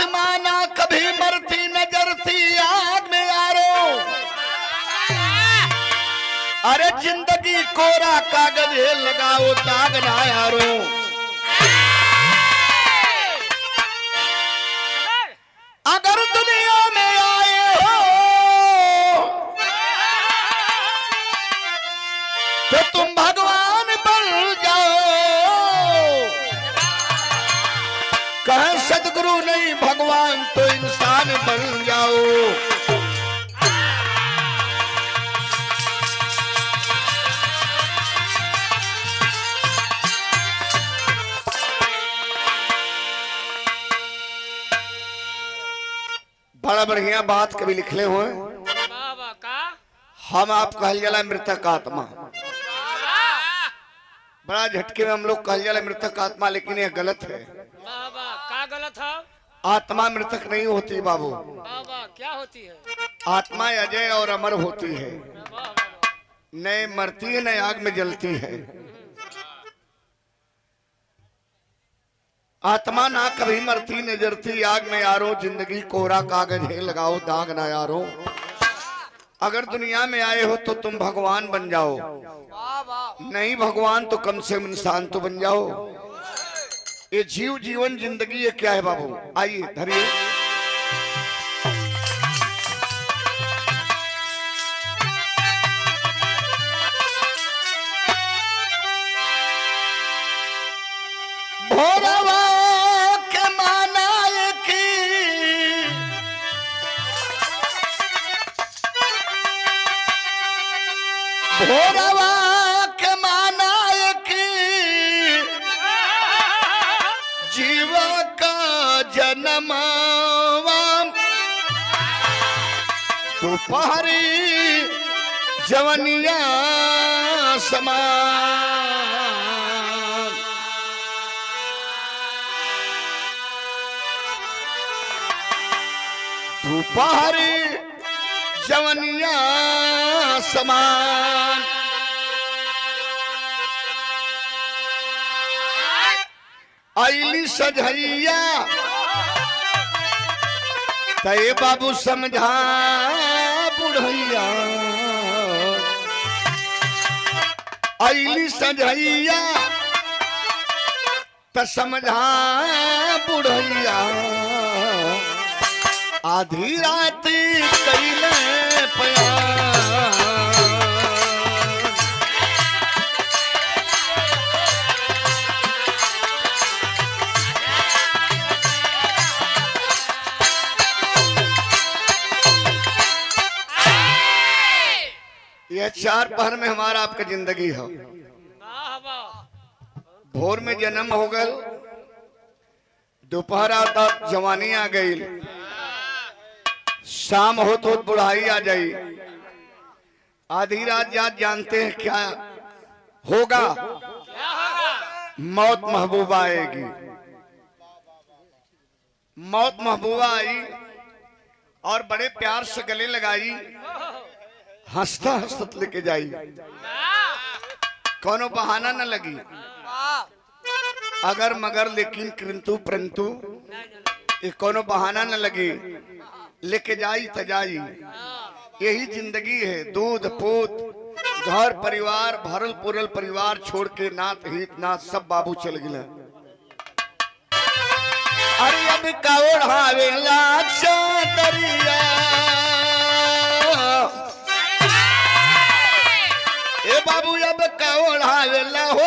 आत्मा ना कभी मरती न जरती आग में यारो। अरे जिंदगी कोरा कागज है लगाओ दाग ना यारो। अगर दुनिया में आए हो तो तुम भगवान बन जाओ। कहें सदगुरु नहीं भगवान तो इंसान बन जाओ। बड़ा बढ़िया बात कभी लिखले हो। हम आप कहल जाला मृतक आत्मा। बड़ा झटके में हम लोग कहल जाला मृतक आत्मा, लेकिन यह गलत है। का गलत है? आत्मा मृतक नहीं होती बाबू। क्या होती है? आत्मा अजय और अमर होती है, न मरती है न आग में जलती है। आत्मा ना कभी मरती न जरती आग में यारो। जिंदगी कोरा कागज है लगाओ दाग ना यारो। अगर दुनिया में आए हो तो तुम भगवान बन जाओ, नहीं भगवान तो कम से कम इंसान तो बन जाओ। ये जीवन जिंदगी ये क्या है बाबू? आइए धरिए। भोरवा के मानाए की भोरवा के मानाए की जीवा का जन्मवा दोपहरी जवनिया समान। दोपहरी जवनिया समान। आईली सजैया तय बाबू समझा बुढ़ैया। आईली सजैया त समझा बुढ़ैया। आधी रात कैले प्यार। यह चार पहर में हमारा आपका जिंदगी हो। भोर में जन्म हो गए, दोपहर आता जवानी आ गई, शाम हो तो बुढ़ाई आ जाई, आधी रात जानते हैं क्या होगा? मौत महबूबा आएगी। मौत महबूबा आई और बड़े प्यार से गले लगाई, हंसता हंसत लेके जाई। कोनो बहाना न लगी, अगर मगर लेकिन किंतु परंतु ये कोनो बहाना न लगी, लेके जाई त जाई। यही जिंदगी है। दूध पूत घर परिवार भरल पुरल परिवार छोड़ के नात हित नात सब बाबू चल गए। अरे अब का ओढ़ावेला चादरिया, ए बाबू अब का ओढ़ावेला हो